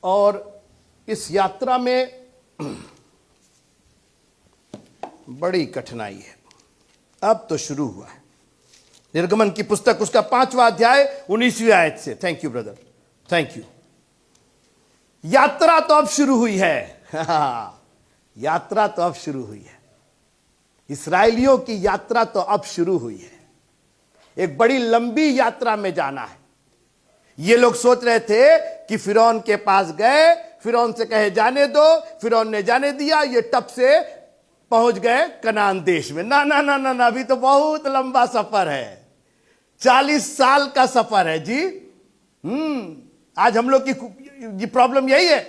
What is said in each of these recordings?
और इस यात्रा में बड़ी कठिनाई है। अब तो शुरू हुआ है। निर्गमन की पुस्तक उसका 5वां अध्याय 19वीं आयत से। Thank you brother, thank you. यात्रा तो अब शुरू हुई है। यात्रा तो अब शुरू हुई है। इस्राएलियों की यात्रा तो अब शुरू हुई है। एक बड़ी लंबी यात्रा में जाना है। ये लोग सोच रहे थे कि फिरौन के पास गए, फिरौन से कहे जाने दो, फिरौन ने जाने दिया, ये टप से पहुंच गए कनान देश में। ना ना ना ना ना, अभी तो बहुत लंबा सफर है। 40 साल का सफर है जी। आज हम लोग की प्रॉब्लम यही है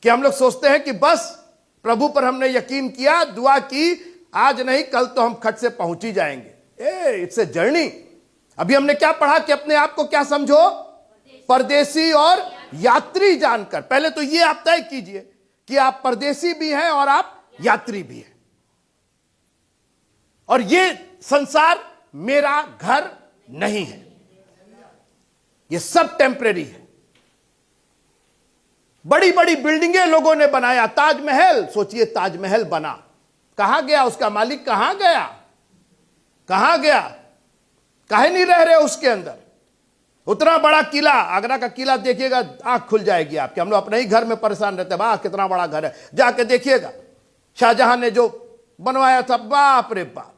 कि हम लोग सोचते हैं कि बस प्रभु पर हमने यकीन किया, दुआ की, आज नहीं कल तो हम खट से पहुंच ही जाएंगे। It's a journey. अभी हमने क्या पढ़ा कि अपने आप को क्या समझो, परदेसी और यात्री जानकर। पहले तो ये आप तय कीजिए कि आप परदेसी भी हैं और आप यात्री भी हैं। और ये संसार मेरा घर नहीं है, ये सब टेम्परेरी है। बड़ी बड़ी बिल्डिंगें लोगों ने बनाया, ताजमहल, सोचिए ताजमहल बना, कहां गया उसका मालिक, कहां गया, कहां गया, काहे नहीं रह रहे उसके अंदर। उतना बड़ा किला, आगरा का किला देखिएगा, आंख खुल जाएगी आपके। हम लोग अपने ही घर में परेशान रहते हैं, वाह कितना बड़ा घर है, जाके देखिएगा। शाहजहां ने जो बनवाया था, बाप रे बाप,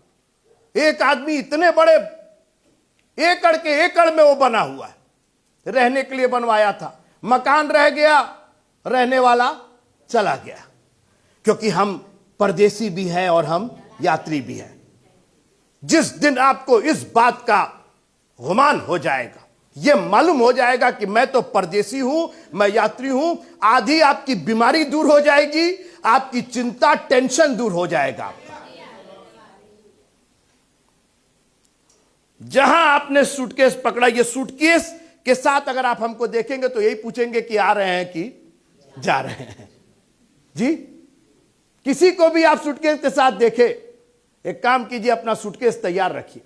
एक आदमी इतने बड़े एकड़ के एकड़ में वो बना हुआ है, रहने के लिए बनवाया था। मकान रह गया, रहने वाला चला गया, क्योंकि हम परदेसी भी हैं और हम यात्री भी हैं। जिस दिन आपको इस बात का गुमान हो जाएगा, यह मालूम हो जाएगा कि मैं तो परदेसी हूं, मैं यात्री हूं, आधी आपकी बीमारी दूर हो जाएगी, आपकी चिंता, टेंशन दूर हो जाएगा आपका। जहां आपने सूटकेस पकड़ा, ये सूटकेस के साथ अगर आप हमको देखेंगे तो यही पूछेंगे कि आ रहे हैं कि जा रहे हैं जी। किसी को भी आप सूटकेस के साथ देखे, एक काम कीजिए, अपना सूटकेस तैयार रखिए।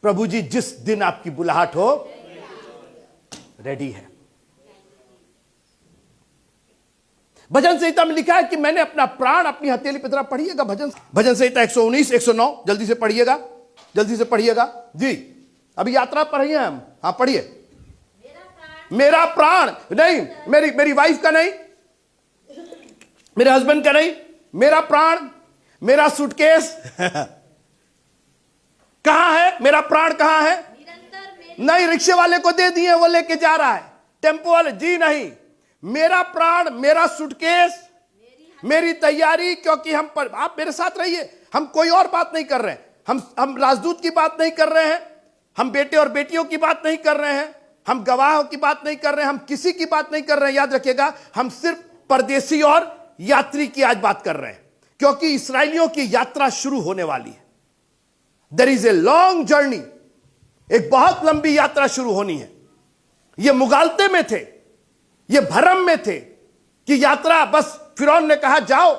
प्रभु जी जिस दिन आपकी बुलाहट हो, रेडी है। भजन संहिता में लिखा है कि मैंने अपना प्राण अपनी हथेली पर, पढ़िएगा भजन संहिता 119 109, जल्दी से पढ़िएगा, जल्दी से पढ़िएगा जी। अभी यात्रा पर ही हैं हम। हाँ पढ़िए। मेरा प्राण नहीं, मेरी वाइफ का नहीं, मेरे हस्बैंड का नहीं, मेरा प्राण, मेरा सूटकेस कहां है, मेरा प्राण कहां है? नहीं, रिक्शे वाले को दे दिए, वो लेके जा रहा है। टेम्पो वाले जी नहीं, मेरा प्राण, मेरा सूटकेस, मेरी तैयारी। क्योंकि हम पर, आप मेरे साथ रहिए, हम कोई और बात नहीं कर रहे हैं, हम राजदूत की बात नहीं कर रहे हैं, हम बेटे और बेटियों की बात नहीं कर रहे हैं, हम गवाहों की बात नहीं कर रहे हैं, हम किसी की बात नहीं कर रहे हैं। याद रखिएगा, हम सिर्फ परदेसी और यात्री की आज बात कर रहे हैं, क्योंकि इस्राएलियों की यात्रा शुरू होने वाली है। There is a long journey, एक बहुत लंबी यात्रा शुरू होनी है। ये मुगालते में थे, ये भरम में थे कि यात्रा, बस फिरौन ने कहा जाओ।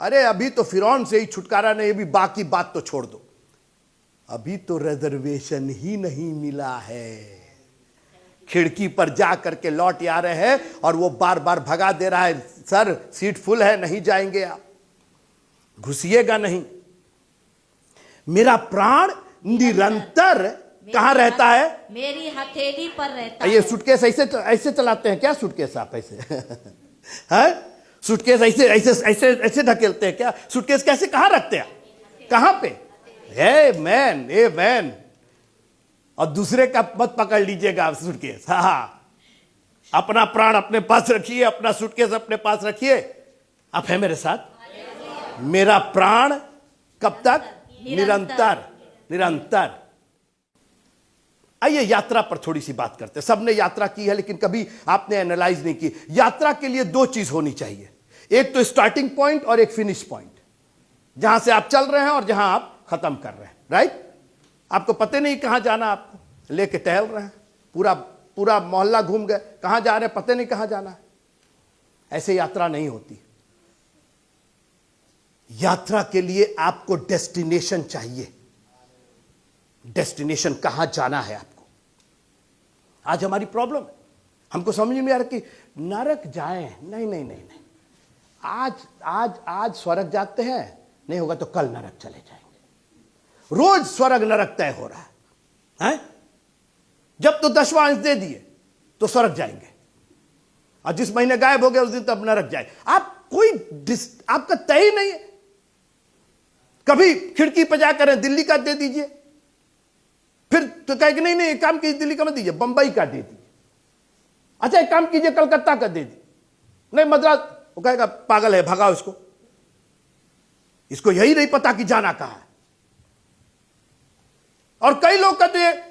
अरे अभी तो फिरौन से ही छुटकारा नहीं, अभी बाकी बात तो छोड़ दो, अभी तो रिजर्वेशन ही नहीं मिला है। खिड़की पर जा करके लौट आ रहे हैं और वो बार बार भगा दे रहा है, सर सीट फुल है, नहीं जाएंगे आप, घुसिएगा नहीं। मेरा प्राण निरंतर कहां रहता है? मेरी हथेली पर रहता है। ये सूटकेस ऐसे चलाते हैं क्या? सूटकेस आप ऐसे हैं? सूटकेस ऐसे ऐसे ऐसे ऐसे ढकेलते हैं क्या? सूटकेस कैसे, कहां रखते हैं, कहां पे? ए मैन, और दूसरे का मत पकड़ लीजिएगा आप सूटकेस। हाँ, अपना प्राण अपने पास रखिए, अपना सूटकेस अपने पास रखिए। आप है मेरे साथ? मेरा प्राण कब तक? निरंतर, निरंतर। आइए यात्रा पर थोड़ी सी बात करते हैं। सबने यात्रा की है, लेकिन कभी आपने एनालाइज नहीं की। यात्रा के लिए दो चीज होनी चाहिए, एक तो स्टार्टिंग पॉइंट और एक फिनिश पॉइंट, जहां से आप चल रहे हैं और जहां आप खत्म कर रहे हैं। राइट? आपको पता नहीं कहां जाना, आप लेके टहल रहे हैं, पूरा मोहल्ला घूम गए, कहां जा रहे हैं पता नहीं कहां जाना है। ऐसे यात्रा नहीं होती। यात्रा के लिए आपको डेस्टिनेशन चाहिए। डेस्टिनेशन, कहां जाना है आपको। आज हमारी प्रॉब्लम है, हमको समझ में आ रहा कि नरक जाए, नहीं नहीं नहीं नहीं, आज आज आज स्वर्ग जाते हैं, नहीं होगा तो कल नरक चले जाएंगे। रोज स्वर्ग नरक तय हो रहा है? जब तो 10वां अंश दे दिए तो स्वर्ग जाएंगे, और जिस महीने गायब हो गए उस दिन तब नरक जाए। आप कोई आपका तय ही नहीं है। कभी खिड़की पे जाकर दिल्ली का दे दीजिए, फिर तो कहे कि नहीं नहीं एक काम कीजिए, दिल्ली का मत दीजिए, बंबई का दे दीजिए। अच्छा एक काम कीजिए, कलकत्ता का दे दीजिए, नहीं मद्रास, वो कहेगा पागल है, भगाओ इसको, इसको यही नहीं पता कि जाना कहां है। और कई लोग कहते हैं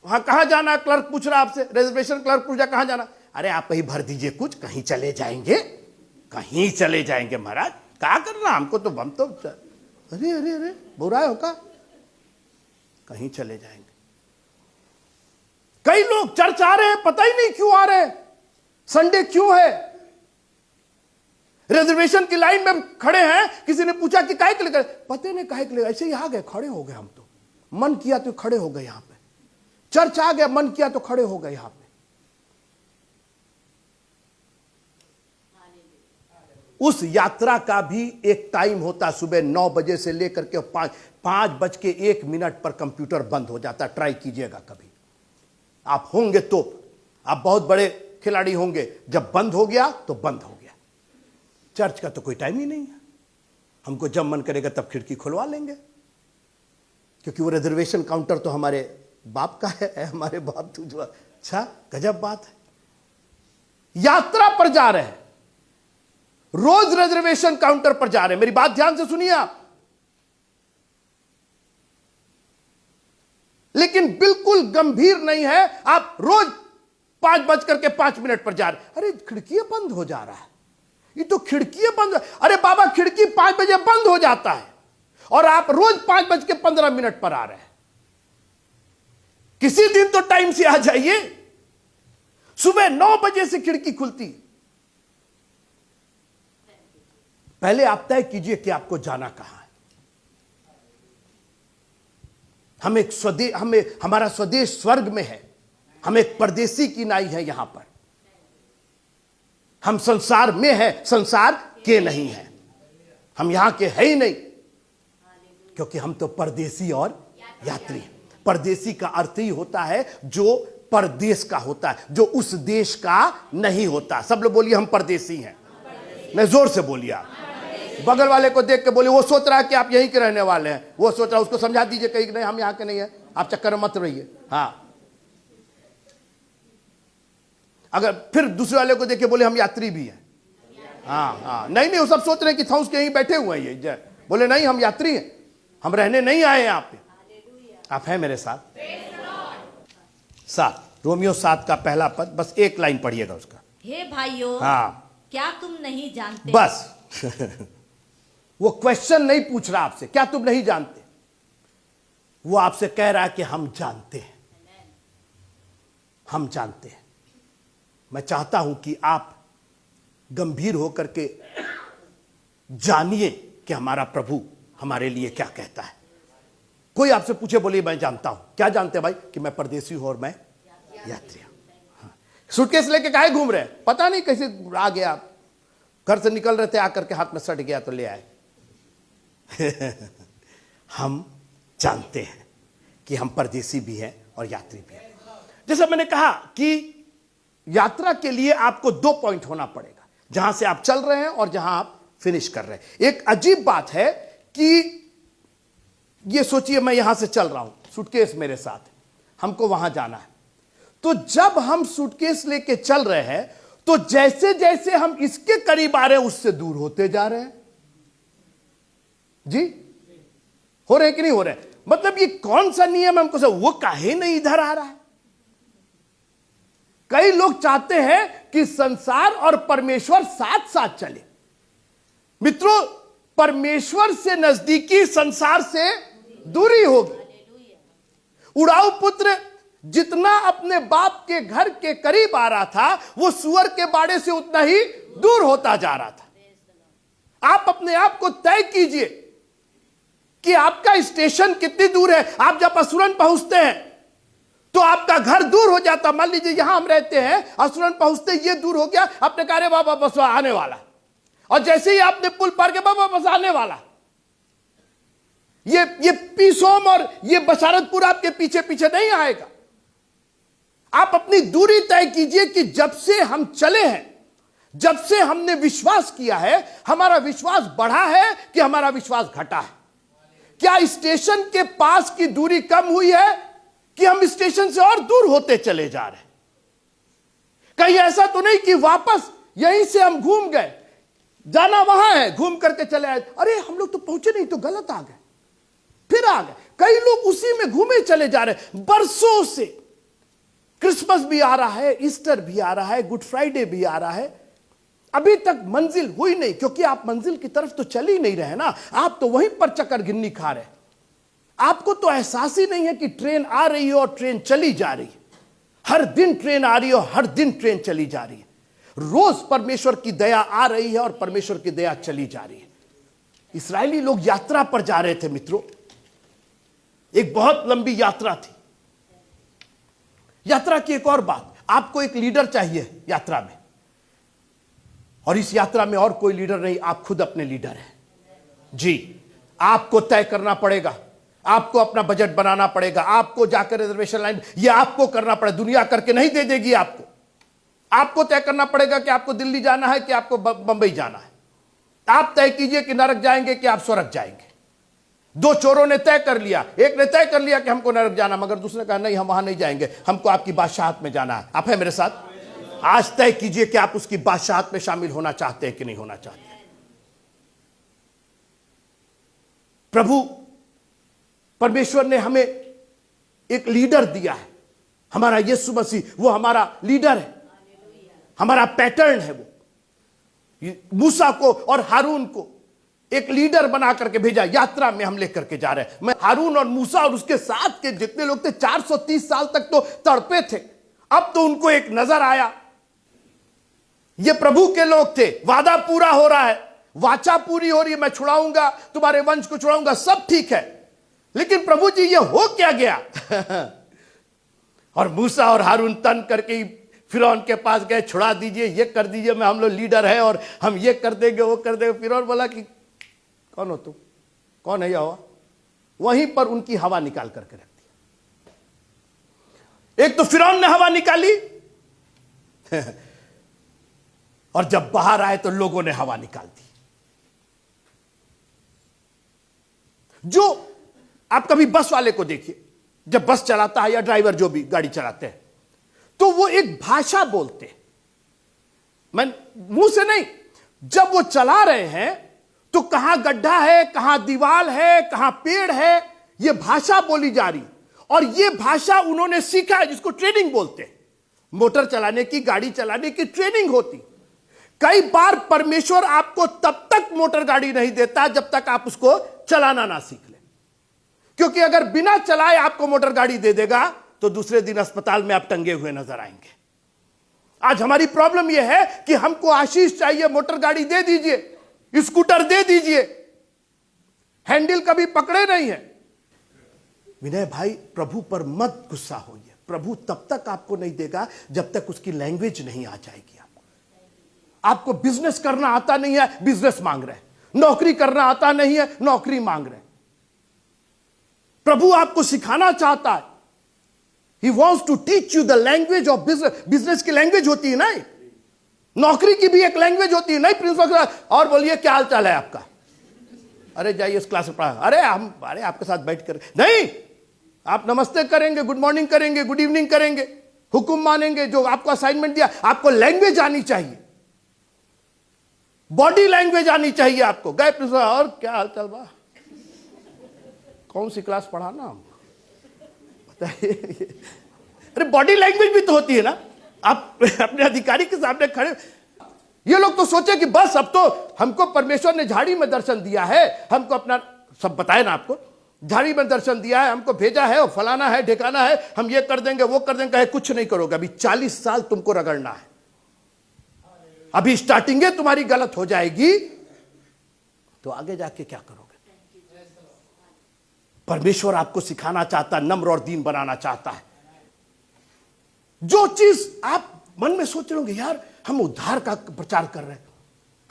वहां कहां जाना, क्लर्क पूछ रहा आपसे, रिजर्वेशन क्लर्क पूछ रहा कहां जाना, अरे आप कहीं भर दीजिए कुछ, कहीं चले जाएंगे, कहीं चले जाएंगे महाराज, क्या करना हमको, तो हम तो अरे अरे अरे बुरा है का, कहीं चले जाएंगे। कई लोग चर्च आ रहे हैं, पता ही नहीं क्यों आ रहे हैं, संडे क्यों है, रिजर्वेशन की लाइन में खड़े हैं, किसी ने पूछा कि काहे के लिए, पता नहीं काहे के लिए, ऐसे ही आ गए, खड़े हो गए, हम तो मन किया तो खड़े हो गए, यहां पे चर्च आ गया, मन किया तो खड़े हो गए यहां पे। उस यात्रा का भी एक टाइम होता, सुबह 9 बजे से लेकर के 5:01 पर कंप्यूटर बंद हो जाता। ट्राई कीजिएगा कभी, आप होंगे तो, आप बहुत बड़े खिलाड़ी होंगे, जब बंद हो गया तो बंद हो गया। चर्च का तो कोई टाइम ही नहीं है, हमको जब मन करेगा तब खिड़की खुलवा लेंगे, क्योंकि वो रिजर्वेशन काउंटर तो हमारे बाप का है, हमारे बाप तो जो, अच्छा गजब बात है। यात्रा पर जा रहे हैं, रोज रिजर्वेशन काउंटर पर जा रहे हैं, मेरी बात ध्यान से सुनिए आप, लेकिन बिल्कुल गंभीर नहीं है, आप रोज 5:05 पर जा रहे हैं, अरे खिड़की बंद हो जा रहा है, ये तो खिड़की बंद, अरे बाबा खिड़की 5 बजे बंद हो जाता है और आप रोज 5:15 पर आ रहे हैं। किसी दिन तो टाइम से आ जाइए, सुबह 9 बजे से खिड़की खुलती है। पहले आप तय कीजिए कि आपको जाना कहां है। हमारा स्वदेश स्वर्ग में है, हम एक परदेसी की नाई है यहां पर, हम संसार में है, संसार के नहीं है, हम यहां के है ही नहीं, क्योंकि हम तो परदेसी और यात्री हैं। परदेसी का अर्थ ही होता है जो परदेश का होता है, जो उस देश का नहीं होता। सब लोग बोलिए हम परदेसी हैं, नहीं जोर से बोलिए आप, बगल वाले को देख के बोलिए, वो सोच रहा है कि आप यहीं के रहने वाले हैं, वो सोच रहा है, उसको समझा दीजिए कहीं नहीं हम यहाँ के नहीं है, आप चक्कर में मत रहिए। हाँ, अगर फिर दूसरे वाले को देख के बोले हम यात्री भी हैं, हाँ हाँ, नहीं नहीं वो सब सोच रहे हैं कि थाउस के यहीं बैठे हुए हैं ये, बोले नहीं हम यात्री हैं, हम रहने नहीं आए यहाँ पे। आप हैं मेरे साथ? 7 रोमियो 7 का पहला पद, बस एक लाइन पढ़िएगा उसका। हे भाइयों, हाँ, क्या तुम नहीं जानते, बस वो क्वेश्चन नहीं पूछ रहा आपसे क्या तुम नहीं जानते, वो आपसे कह रहा है कि हम जानते हैं, हम जानते हैं। मैं चाहता हूं कि आप गंभीर होकर के जानिए कि हमारा प्रभु हमारे लिए क्या कहता है। कोई आपसे पूछे, बोलिए मैं जानता हूं, क्या जानते हैं भाई, कि मैं परदेसी हूं और मैं यात्री हूं। हाँ। सूटकेस लेके काहे घूम रहे हैं, पता नहीं कैसे आ गया, घर से निकल रहे थे, आकर के हाथ में सट गया तो ले आए। हम जानते हैं कि हम परदेसी भी हैं और यात्री भी हैं। जैसा मैंने कहा कि यात्रा के लिए आपको 2 पॉइंट होना पड़ेगा, जहां से आप चल रहे हैं और जहां आप फिनिश कर रहे हैं। एक अजीब बात है कि ये सोचिए मैं यहां से चल रहा हूं, सूटकेस मेरे साथ है, हमको वहां जाना है, तो जब हम सूटकेस लेके चल रहे हैं तो जैसे जैसे हम इसके करीब आ रहे हैं उससे दूर होते जा रहे हैं। जी हो रहे हैं कि नहीं हो रहे? मतलब ये कौन सा नियम है हमको सब, वो काहे नहीं इधर आ रहा है? कई लोग चाहते हैं कि संसार और परमेश्वर साथ साथ चले। मित्रों, परमेश्वर से नजदीकी संसार से दूरी होगी। उड़ाऊ पुत्र जितना अपने बाप के घर के करीब आ रहा था, वो सुअर के बाड़े से उतना ही दूर होता जा रहा था। आप अपने आप को तय कीजिए कि आपका स्टेशन कितनी दूर है। आप जब असुरन पहुंचते हैं तो आपका घर दूर हो जाता। मान लीजिए यहां हम रहते हैं, असुरन पहुंचते ये दूर हो गया, आपने कहा बाबा बस आने वाला, और जैसे ही आपने पुल पार किया बाबा बस आने वाला। ये पीस होम और ये बशारतपुर आपके पीछे पीछे नहीं आएगा। आप अपनी दूरी तय कीजिए कि जब से हम चले हैं, जब से हमने विश्वास किया है, हमारा विश्वास बढ़ा है कि हमारा विश्वास घटा है। क्या स्टेशन के पास की दूरी कम हुई है कि हम स्टेशन से और दूर होते चले जा रहे हैं? कहीं ऐसा तो नहीं कि वापस यहीं से हम घूम गए, जाना वहां है, घूम करके चले आए, अरे हम लोग तो पहुंचे नहीं, तो गलत आ गए, फिर आ गए। कई लोग उसी में घूमे चले जा रहे हैं बरसों से। क्रिसमस भी आ रहा है, ईस्टर भी आ रहा है, गुड फ्राइडे भी आ रहा है, अभी तक मंजिल हुई नहीं, क्योंकि आप मंजिल की तरफ तो चल ही नहीं रहे ना, आप तो वहीं पर चक्कर गिन्नी खा रहे हैं। आपको तो एहसास ही नहीं है कि ट्रेन आ रही है और ट्रेन चली जा रही है। हर दिन ट्रेन आ रही है और हर दिन ट्रेन चली जा रही है। रोज परमेश्वर की दया आ रही है और परमेश्वर की दया चली जा रही है। इस्राएली लोग यात्रा पर जा रहे थे मित्रों, एक बहुत लंबी यात्रा थी। यात्रा की एक और बात, आपको एक लीडर चाहिए यात्रा में, और इस यात्रा में और कोई लीडर नहीं, आप खुद अपने लीडर हैं। जी, आपको तय करना पड़ेगा, आपको अपना बजट बनाना पड़ेगा, आपको जाकर रिजर्वेशन लाइन, ये आपको करना पड़ेगा, दुनिया करके नहीं दे देगी आपको। आपको तय करना पड़ेगा कि आपको दिल्ली जाना है कि आपको बंबई जाना है। आप तय कीजिए कि नरक जाएंगे कि आप स्वर्ग जाएंगे। दो चोरों ने तय कर लिया, एक ने तय कर लिया कि हमको नरक जाना, मगर दूसरे ने कहा नहीं हम वहां नहीं जाएंगे, हमको आपकी बादशाहत में जाना है। आप है मेरे साथ? आज तय कीजिए कि आप उसकी बादशाहत में शामिल होना चाहते हैं कि नहीं होना चाहते हैं। प्रभु परमेश्वर ने हमें एक लीडर दिया है, हमारा यीशु मसीह, वो हमारा लीडर है, हमारा पैटर्न है। वो मूसा को और हारून को एक लीडर बना करके भेजा, यात्रा में हम लेकर के जा रहे हैं। मैं हारून और मूसा और उसके साथ के जितने लोग थे 430 साल तक तो तड़पे थे, अब तो उनको एक नजर आया, ये प्रभु के लोग थे, वादा पूरा हो रहा है, वाचा पूरी हो रही है, मैं छुड़ाऊंगा, तुम्हारे वंश को छुड़ाऊंगा, सब ठीक है। लेकिन प्रभु जी ये हो क्या गया? और मूसा और हारून तन करके फिरौन के पास गए, छुड़ा दीजिए, ये कर दीजिए, मैं हम लोग लीडर है और हम ये कर देंगे वो कर देंगे। फिरौन बोला कि कौन हो तुम, कौन है यह हवा? वहीं पर उनकी हवा निकाल करके रख दी। एक तो फिरौन ने हवा निकाली और जब बाहर आए तो लोगों ने हवा निकाल दी। जो आप कभी बस वाले को देखिए, जब बस चलाता है या ड्राइवर जो भी गाड़ी चलाते हैं, तो वो एक भाषा बोलते हैं, मैं मुंह से नहीं, जब वो चला रहे हैं तो कहां गड्ढा है, कहां दीवार है, कहां पेड़ है, ये भाषा बोली जा रही। और ये भाषा उन्होंने सीखा है, जिसको ट्रेनिंग बोलते हैं। मोटर चलाने की, गाड़ी चलाने की ट्रेनिंग होती। कई बार परमेश्वर आपको तब तक मोटर गाड़ी नहीं देता जब तक आप उसको चलाना ना सीख ले, क्योंकि अगर बिना चलाए आपको मोटर गाड़ी दे देगा तो दूसरे दिन अस्पताल में आप टंगे हुए नजर आएंगे। आज हमारी प्रॉब्लम यह है कि हमको आशीष चाहिए, मोटर गाड़ी दे दीजिए, स्कूटर दे दीजिए, हैंडल कभी पकड़े नहीं है। विनय भाई, प्रभु पर मत गुस्सा होइए, प्रभु तब तक आपको नहीं देगा जब तक उसकी लैंग्वेज नहीं आ जाएगी। आपको बिजनेस करना आता नहीं है, बिजनेस मांग रहे हैं, नौकरी करना आता नहीं है, नौकरी मांग रहे हैं। प्रभु आपको सिखाना चाहता है, He wants to teach you the language of business। Business की लैंग्वेज होती है ना, नौकरी की भी एक लैंग्वेज होती है। नहीं प्रिंसिपल, और बोलिए क्या हाल चाल है आपका, अरे जाइए उस क्लास में पढ़ा, अरे आपके साथ बैठ कर नहीं, आप नमस्ते करेंगे, गुड मॉर्निंग करेंगे, गुड इवनिंग करेंगे, हुक्म मानेंगे, जो आपको असाइनमेंट दिया। आपको लैंग्वेज आनी चाहिए, बॉडी लैंग्वेज आनी चाहिए आपको। गए प्रिंसिपल, और क्या हाल चाल बा, कौन सी क्लास पढ़ाना बताइए। अरे बॉडी लैंग्वेज भी तो होती है ना, आप अपने अधिकारी के सामने खड़े। ये लोग तो सोचे कि बस अब तो हमको परमेश्वर ने झाड़ी में दर्शन दिया है, हमको अपना सब बताए ना, आपको झाड़ी में दर्शन दिया है, हमको भेजा है और फलाना है ढेकाना है, हम ये कर देंगे वो कर देंगे। कुछ नहीं करोगे, अभी 40 साल तुमको रगड़ना है, अभी स्टार्टिंग तुम्हारी गलत हो जाएगी तो आगे जाके क्या करोगे। परमेश्वर आपको सिखाना चाहता है, नम्र और दीन बनाना चाहता है। जो चीज आप मन में सोच रहे होंगे, यार हम उद्धार का प्रचार कर रहे हैं,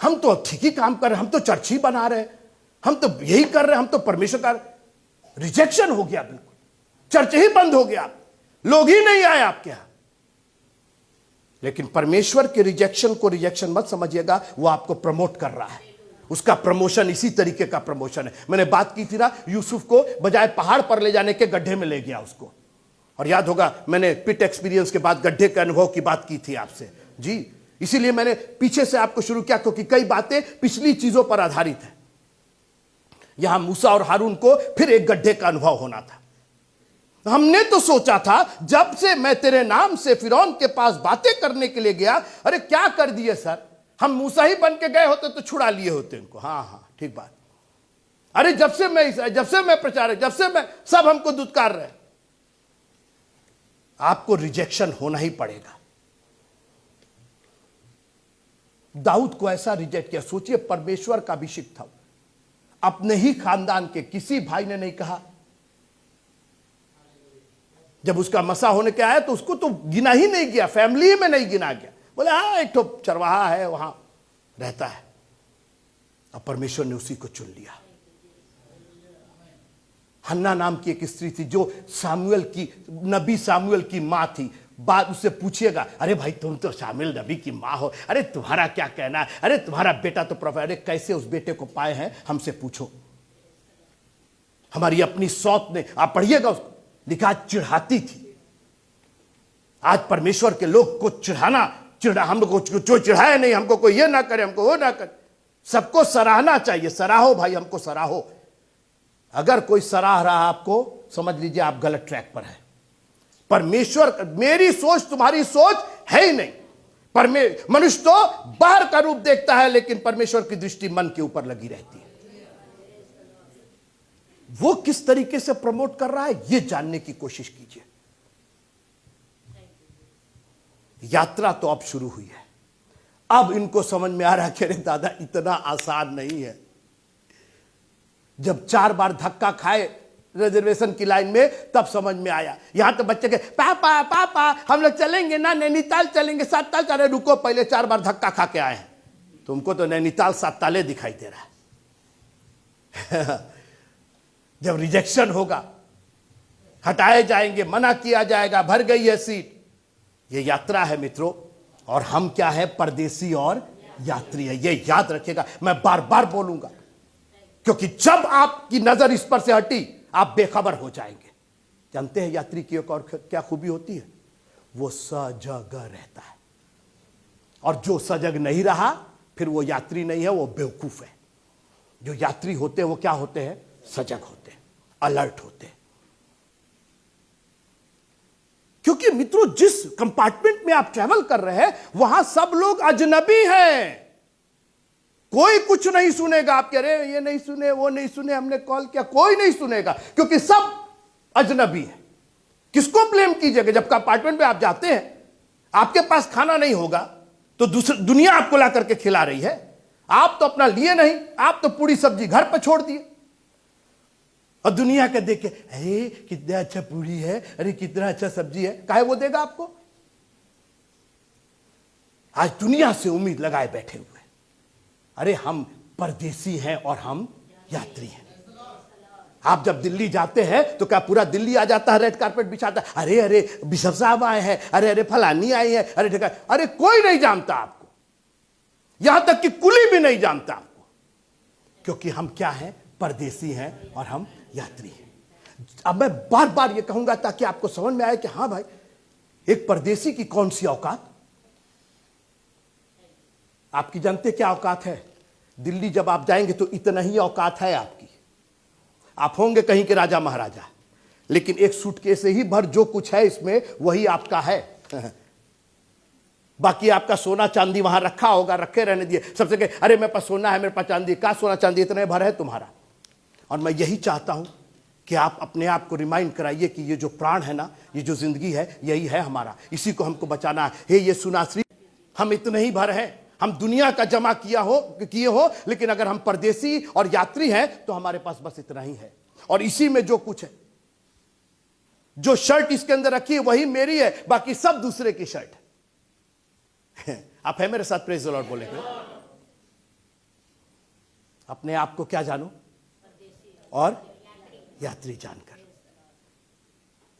हम तो ठीक ही काम कर रहे हैं, हम तो चर्च ही बना रहे हैं, हम तो यही कर रहे हैं, हम तो परमेश्वर का रिजेक्शन हो गया, बिल्कुल चर्च ही बंद हो गया, लोग ही नहीं आए आपके यहां। लेकिन परमेश्वर के रिजेक्शन को रिजेक्शन मत समझिएगा, वो आपको प्रमोट कर रहा है। उसका प्रमोशन इसी तरीके का प्रमोशन है। मैंने बात की थी ना, यूसुफ को बजाय पहाड़ पर ले जाने के गड्ढे में ले गया उसको। और याद होगा मैंने पिट एक्सपीरियंस के बाद गड्ढे के अनुभव की बात की थी आपसे जी, इसीलिए मैंने पीछे से आपको शुरू किया, क्योंकि कई बातें पिछली चीजों पर आधारित है। यहां मूसा और हारून को फिर एक गड्ढे का अनुभव होना था। हमने तो सोचा था जब से मैं तेरे नाम से फिरौन के पास बातें करने के लिए गया, अरे क्या कर दिए सर, हम मूसा ही बन के गए होते तो छुड़ा लिए होते इनको। हाँ हाँ ठीक बात। अरे जब से मैं प्रचारक, जब से मैं, सब हमको दुत्कार रहे। आपको रिजेक्शन होना ही पड़ेगा। दाऊद को ऐसा रिजेक्ट किया। सोचिए, परमेश्वर का अभिषिक्त था, अपने ही खानदान के किसी भाई ने नहीं कहा। जब उसका मसा होने के आया तो उसको तो गिना ही नहीं गया, फैमिली में नहीं गिना गया। बोले हाँ एक तो चरवाहा है वहां रहता है। अब परमेश्वर ने उसी को चुन लिया। हन्ना नाम की एक स्त्री थी जो नबी सामुएल की मां थी। बात उससे पूछिएगा, अरे भाई तुम तो शामिल नबी की मां हो, अरे तुम्हारा क्या कहना है, अरे तुम्हारा बेटा तो प्रोफेसर, अरे कैसे उस बेटे को पाए हैं हमसे पूछो। हमारी अपनी सौत ने, आप पढ़िएगा उसको, लिखा चिढ़ाती थी। आज परमेश्वर के लोग को हमको जो चिढ़ाए नहीं, हमको कोई ये ना करे, हमको वो ना करे। सबको सराहना चाहिए, सराहो भाई, हमको सराहो। अगर कोई सराह रहा आपको, समझ लीजिए आप गलत ट्रैक पर है। परमेश्वर, मेरी सोच तुम्हारी सोच है ही नहीं। मनुष्य तो बाहर का रूप देखता है, लेकिन परमेश्वर की दृष्टि मन के ऊपर लगी रहती है। वो किस तरीके से प्रमोट कर रहा है, ये जानने की कोशिश कीजिए। यात्रा तो अब शुरू हुई है। अब इनको समझ में आ रहा है कि अरे दादा इतना आसान नहीं है। जब 4 बार धक्का खाए रिजर्वेशन की लाइन में, तब समझ में आया। यहां तो बच्चे के पापा पापा हम लोग चलेंगे ना, नैनीताल चलेंगे, 7 ताल। अरे रुको, पहले 4 बार धक्का खा के आए हैं, तुमको तो नैनीताल 7 ताले दिखाई दे रहा है। जब रिजेक्शन होगा, हटाए जाएंगे, मना किया जाएगा, भर गई है सीट। ये यात्रा है मित्रों, और हम क्या है, परदेसी और यात्री है। ये याद रखिएगा, मैं बार बार बोलूंगा, क्योंकि जब आपकी नजर इस पर से हटी, आप बेखबर हो जाएंगे। जानते हैं यात्री की एक और क्या खूबी होती है, वो सजग रहता है। और जो सजग नहीं रहा, फिर वो यात्री नहीं है, वो बेवकूफ है। जो यात्री होते हैं वो क्या होते हैं, सजग होते हैं, अलर्ट होते हैं। क्योंकि मित्रों, जिस कंपार्टमेंट में आप ट्रैवल कर रहे हैं, वहां सब लोग अजनबी हैं। कोई कुछ नहीं सुनेगा आपके, अरे ये नहीं सुने, वो नहीं सुने, हमने कॉल किया, कोई नहीं सुनेगा, क्योंकि सब अजनबी है। किसको ब्लेम कीजिएगा? जब कंपार्टमेंट में आप जाते हैं, आपके पास खाना नहीं होगा तो दूसरी दुनिया आपको ला करके खिला रही है। आप तो अपना लिए नहीं, आप तो पूरी सब्जी घर पर छोड़ दिए, और दुनिया का देख के, अरे कितना अच्छा पूरी है, अरे कितना अच्छा सब्जी है, काहे वो देगा आपको? आज दुनिया से उम्मीद लगाए बैठे हुए। अरे हम परदेसी हैं और हम यात्री हैं। आप जब दिल्ली जाते हैं तो क्या पूरा दिल्ली आ जाता है, रेड कारपेट बिछाता है, अरे अरे बिशप साहब आए हैं, अरे अरे फलानी आई है, अरे ठीक है। अरे कोई नहीं जानता आपको, यहां तक कि कुली भी नहीं जानता आपको, क्योंकि हम क्या हैं, परदेसी हैं और हम यात्री हैं। अब मैं बार बार ये कहूंगा ताकि आपको समझ में आए कि हां भाई, एक परदेसी की कौन सी औकात। आपकी जानते क्या औकात है? दिल्ली जब आप जाएंगे तो इतना ही औकात है आपकी। आप होंगे कहीं के राजा महाराजा, लेकिन एक सूटकेस से ही भर जो कुछ है इसमें, वही आपका है। बाकी आपका सोना चांदी वहां रखा होगा, रखे रहने दिए। सबसे कहे अरे मेरे पास सोना है, मेरे पास चांदी, का सोना चांदी इतने भर है तुम्हारा। और मैं यही चाहता हूं कि आप अपने आप को रिमाइंड कराइए कि ये जो प्राण है ना, ये जो जिंदगी है, यही है हमारा, इसी को हमको बचाना है। हे ये सुनाश्री, हम इतने ही भर हैं, हम दुनिया का जमा किए हो, लेकिन अगर हम परदेसी और यात्री हैं तो हमारे पास बस इतना ही है, और इसी में जो कुछ है। जो शर्ट इसके अंदर रखी है वही मेरी है, बाकी सब दूसरे की शर्ट है। आप है मेरे साथ? प्रेज द लॉर्ड बोलेंगे। अपने आप को क्या जानो? और यात्री जानकर।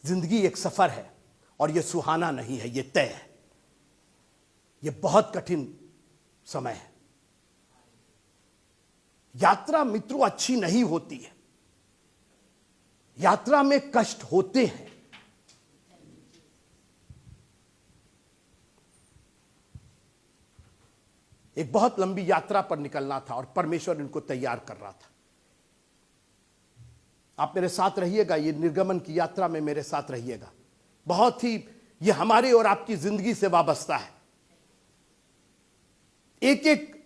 जिंदगी एक सफर है और यह सुहाना नहीं है, यह तय है। यह बहुत कठिन समय है। यात्रा मित्रों अच्छी नहीं होती है। यात्रा में कष्ट होते हैं। एक बहुत लंबी यात्रा पर निकलना था और परमेश्वर इनको तैयार कर रहा था। आप मेरे साथ रहिएगा, ये निर्गमन की यात्रा में मेरे साथ रहिएगा। बहुत ही ये हमारे और आपकी जिंदगी से वाबस्ता है। एक एक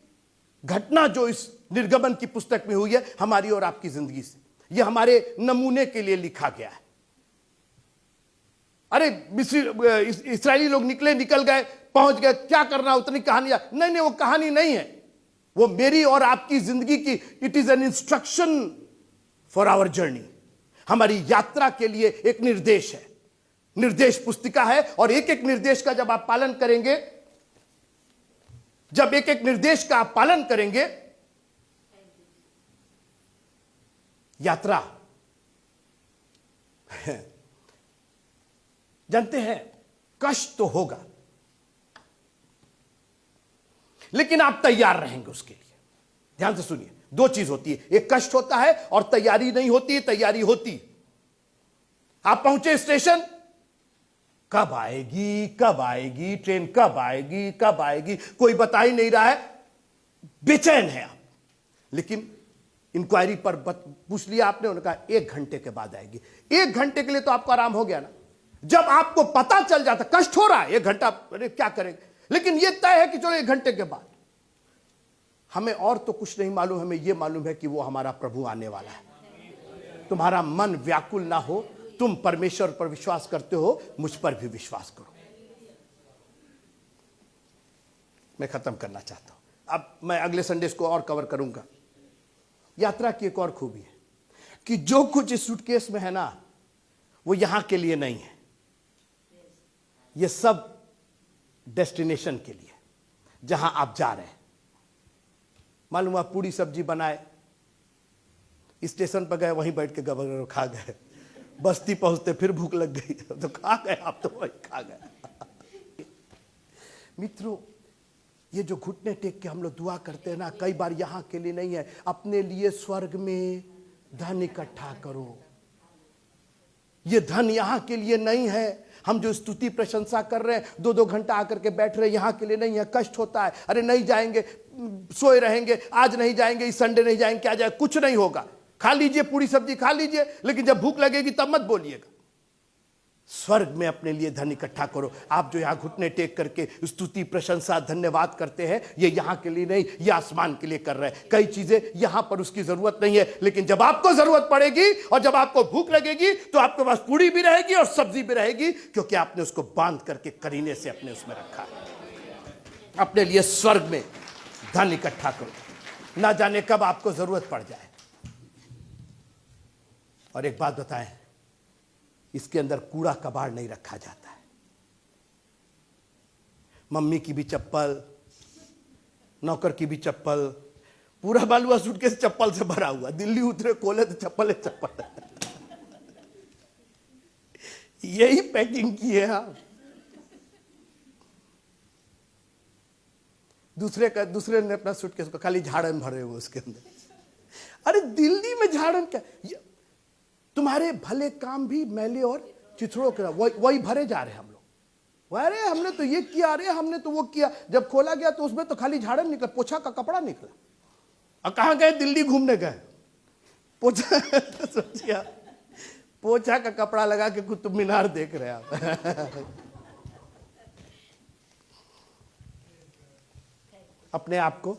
घटना जो इस निर्गमन की पुस्तक में हुई है हमारी और आपकी जिंदगी से, ये हमारे नमूने के लिए लिखा गया है। अरे इस्राएली लोग निकल गए, पहुंच गए, क्या करना, उतनी कहानियां नहीं, वो कहानी नहीं है। वो मेरी और आपकी जिंदगी की, it is an instruction for our journey. हमारी यात्रा के लिए एक निर्देश है, निर्देश पुस्तिका है। और एक एक निर्देश का जब आप पालन करेंगे, जब एक एक निर्देश का आप पालन करेंगे, यात्रा जानते हैं कष्ट तो होगा, लेकिन आप तैयार रहेंगे उसके लिए। ध्यान से सुनिए, दो चीज होती है, एक कष्ट होता है और तैयारी नहीं होती है, तैयारी होती है। आप पहुंचे स्टेशन, कब आएगी कब आएगी ट्रेन, कब आएगी कब आएगी, कोई बता ही नहीं रहा है, बेचैन है आप। लेकिन इंक्वायरी पर पूछ लिया आपने, उन्होंने कहा 1 घंटे के बाद आएगी। 1 घंटे के लिए तो आपको आराम हो गया ना। जब आपको पता चल जाता कष्ट हो रहा है, 1 घंटा, अरे क्या करेंगे, लेकिन यह तय है कि चलो 1 घंटे के बाद। हमें और तो कुछ नहीं मालूम, हमें यह मालूम है कि वो हमारा प्रभु आने वाला है। तुम्हारा मन व्याकुल ना हो, तुम परमेश्वर पर विश्वास करते हो, मुझ पर भी विश्वास करो। मैं खत्म करना चाहता हूं। अब मैं अगले संडे को और कवर करूंगा। यात्रा की एक और खूबी है कि जो कुछ इस सूटकेस में है ना, वो यहां के लिए नहीं है। ये सब डेस्टिनेशन के लिए, जहां आप जा रहे हैं। मालूम, आप पूरी सब्जी बनाए, स्टेशन पर गए, वहीं बैठ के गवर्नर खा गए, बस्ती पहुंचते फिर भूख लग गई तो खा गए, आप तो वही खा गए। मित्रों, ये जो घुटने टेक के हम लोग दुआ करते हैं ना, कई बार यहां के लिए नहीं है, अपने लिए स्वर्ग में धन इकट्ठा करो। ये धन यहां के लिए नहीं है। हम जो स्तुति प्रशंसा कर रहे हैं, 2-2 घंटा आकर के बैठ रहे हैं, यहां के लिए नहीं है। कष्ट होता है, अरे नहीं जाएंगे, सोए रहेंगे, आज नहीं जाएंगे, इस संडे नहीं जाएंगे, क्या जाए, कुछ नहीं होगा। खा लीजिए, पूरी सब्जी खा लीजिए, लेकिन जब भूख लगेगी तब मत बोलिएगा। स्वर्ग में अपने लिए धन इकट्ठा करो। आप जो यहां घुटने टेक करके स्तुति प्रशंसा धन्यवाद करते हैं, ये यहां के लिए नहीं, ये आसमान के लिए कर रहे हैं। कई चीजें यहां पर उसकी जरूरत नहीं है, लेकिन जब आपको जरूरत पड़ेगी और जब आपको भूख लगेगी तो आपके पास पूरी भी रहेगी और सब्जी भी रहेगी, क्योंकि आपने उसको बांध करके करीने से अपने उसमें रखा है। अपने लिए स्वर्ग में धन इकट्ठा करो, ना जाने कब आपको जरूरत पड़ जाए। और एक बात बताएं, इसके अंदर कूड़ा कबाड़ नहीं रखा जाता है। मम्मी की भी चप्पल, नौकर की भी चप्पल, पूरा बालुआ सूटकेस चप्पल से भरा हुआ। दिल्ली उतरे, खोले तो चप्पल है चप्पल। यही पैकिंग की है। आप दूसरे ने अपना सूटकेस को खाली झाड़न भरे हुए उसके अंदर। अरे दिल्ली में झाड़न क्या, तुम्हारे भले काम भी मैले और चिथड़ों के वही भरे जा रहे हैं हम लोग। अरे हमने तो ये किया, अरे हमने तो वो किया। जब खोला गया तो उसमें तो खाली झाड़न निकला, पोछा का कपड़ा निकला। और कहां गए? दिल्ली घूमने गए। पोछा सोचिए, पोछा का कपड़ा लगा के कुतुब मीनार देख रहे आप। अपने आप को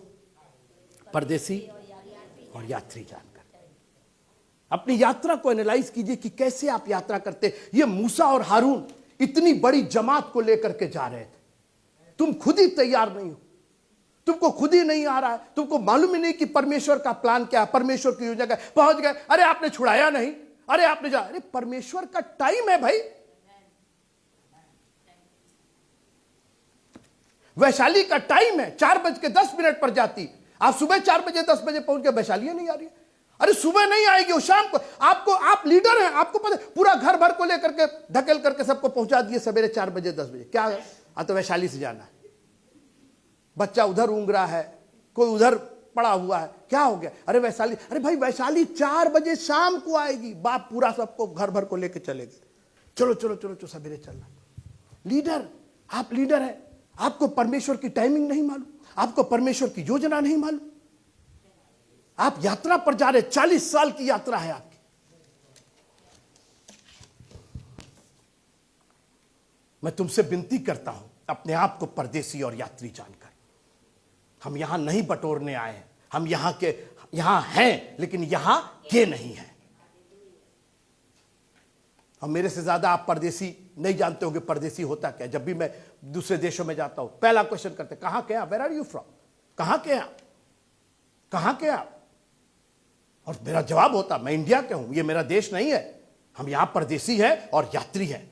परदेसी और यात्री जानकर अपनी यात्रा को एनालाइज कीजिए कि कैसे आप यात्रा करते। ये मूसा और हारून इतनी बड़ी जमात को लेकर के जा रहे थे। तुम खुद ही तैयार नहीं हो, तुमको खुद ही नहीं आ रहा है, तुमको मालूम ही नहीं कि परमेश्वर का प्लान क्या है, परमेश्वर की योजना क्या है। पहुंच गए, अरे आपने छुड़ाया नहीं, अरे आपने जा, अरे परमेश्वर का टाइम है भाई। वैशाली का टाइम है, 4:10 पर जाती। आप सुबह 4:10 पहुंच के वैशाली नहीं आ रही। अरे सुबह नहीं आएगी वो, शाम को। आपको, आप लीडर हैं, आपको पता, पूरा घर भर को लेकर के ढकेल करके सबको पहुंचा दिए सवेरे 4:10 क्या तो वैशाली से जाना है। बच्चा उधर ऊँग रहा है, कोई उधर पड़ा हुआ है, क्या हो गया? अरे वैशाली, अरे भाई वैशाली 4 बजे शाम को आएगी। बाप पूरा सबको घर भर को लेके चले गए। चलो चलो चलो चलो सवेरे चलना। लीडर, आप लीडर हैं, आपको परमेश्वर की टाइमिंग नहीं मालूम, आपको परमेश्वर की योजना नहीं मालूम। आप यात्रा पर जा रहे, 40 साल की यात्रा है आपकी। मैं तुमसे विनती करता हूं, अपने आप को परदेसी और यात्री जानकर। हम यहां नहीं बटोरने आए हैं, हम यहां हैं लेकिन यहां के नहीं हैं। और मेरे से ज्यादा आप परदेसी नहीं जानते होंगे परदेसी होता क्या। जब भी मैं दूसरे देशों में जाता हूं, पहला क्वेश्चन करते, कहां के आप? Where are you from? कहां के आप? कहां के आप? और मेरा जवाब होता, मैं इंडिया के हूं, ये मेरा देश नहीं है। हम यहां परदेसी हैं और यात्री हैं।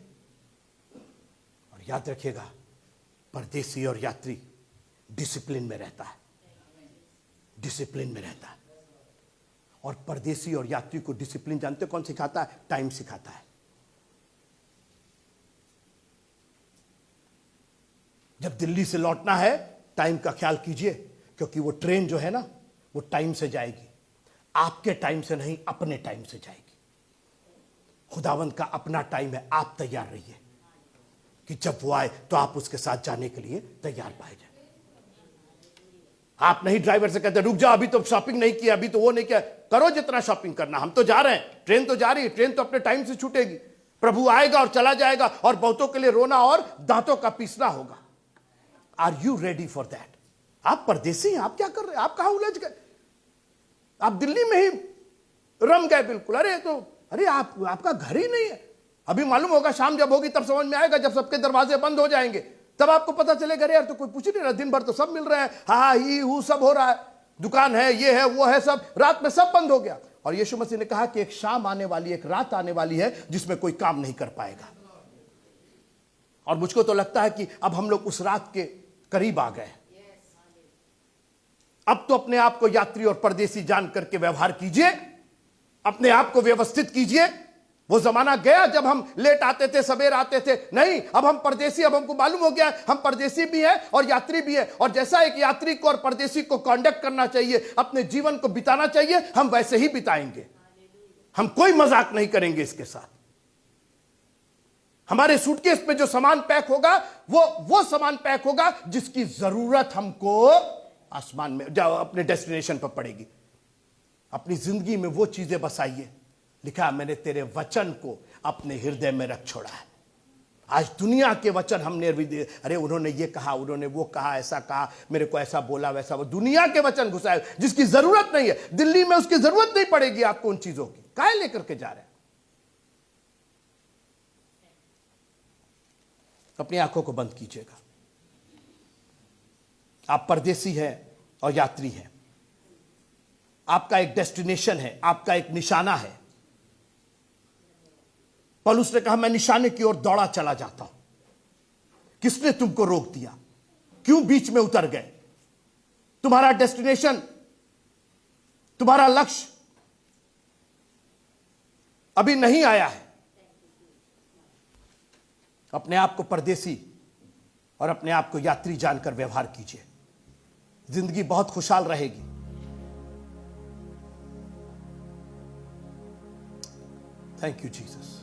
और याद रखिएगा, परदेसी और यात्री डिसिप्लिन में रहता है, डिसिप्लिन में रहता है। और परदेसी और यात्री को डिसिप्लिन जानते कौन सिखाता है? टाइम सिखाता है। जब दिल्ली से लौटना है, टाइम का ख्याल कीजिए, क्योंकि वो ट्रेन जो है ना, वो टाइम से जाएगी। आपके टाइम से नहीं, अपने टाइम से जाएगी। खुदावंद का अपना टाइम है, आप तैयार रहिए कि जब वो आए तो आप उसके साथ जाने के लिए तैयार पाए जाए। आप नहीं ड्राइवर से कहते रुक जाओ, अभी तो शॉपिंग नहीं किया, अभी तो वो नहीं किया। करो जितना शॉपिंग करना, हम तो जा रहे हैं, ट्रेन तो जा रही है, ट्रेन तो अपने टाइम से छूटेगी। प्रभु आएगा और चला जाएगा, और बहुतों के लिए रोना और दांतों का पीसना होगा। Are you ready for that? आप परदेसी हैं, आप क्या कर रहे हैं? आप कहां उलझ गए? आप दिल्ली में ही रम गए बिल्कुल। अरे आपका घर ही नहीं है। अभी मालूम होगा, शाम जब होगी तब समझ में आएगा, जब सबके दरवाजे बंद हो जाएंगे तब आपको पता चलेगा, यार तो कोई पूछ नहीं रहा, दिन भर तो सब मिल रहे हैं, हाँ ही हूँ सब हो रहा है, दुकान है, ये है वो है, सब रात में सब बंद हो गया। और यीशु मसीह ने कहा कि एक शाम आने वाली, एक रात आने वाली है जिसमें कोई काम नहीं कर पाएगा। और मुझको तो लगता है कि अब हम लोग उस रात के करीब आ गए। अब तो अपने आप को यात्री और परदेसी जान करके व्यवहार कीजिए, अपने आप को व्यवस्थित कीजिए। वो जमाना गया जब हम लेट आते थे, सवेर आते थे। नहीं, अब हम परदेसी, अब हमको मालूम हो गया हम परदेसी भी हैं और यात्री भी हैं। और जैसा एक यात्री को और परदेसी को कॉन्डक्ट करना चाहिए, अपने जीवन को बिताना चाहिए, हम वैसे ही बिताएंगे। हम कोई मजाक नहीं करेंगे इसके साथ। हमारे सूटकेस में जो सामान पैक होगा, वो सामान पैक होगा जिसकी जरूरत हमको आसमान में, जाओ अपने डेस्टिनेशन पर पड़ेगी। अपनी जिंदगी में वो चीजें बसाइए। लिखा, मैंने तेरे वचन को अपने हृदय में रख छोड़ा है। आज दुनिया के वचन हमने भी, अरे उन्होंने ये कहा, उन्होंने वो कहा, ऐसा कहा, मेरे को ऐसा बोला, वैसा वो, दुनिया के वचन घुसाए जिसकी जरूरत नहीं है। दिल्ली में उसकी जरूरत नहीं पड़ेगी आपको उन चीजों की। काहे लेकर के जा रहे हैं? अपनी आंखों को बंद कीजिएगा। आप परदेसी हैं और यात्री हैं। आपका एक डेस्टिनेशन है, आपका एक निशाना है। पौलुस ने कहा, मैं निशाने की ओर दौड़ा चला जाता हूं। किसने तुमको रोक दिया? क्यों बीच में उतर गए? तुम्हारा डेस्टिनेशन, तुम्हारा लक्ष्य अभी नहीं आया है। अपने आप को परदेसी और अपने आप को यात्री जानकर व्यवहार कीजिए। जिंदगी बहुत खुशहाल रहेगी। Thank you Jesus.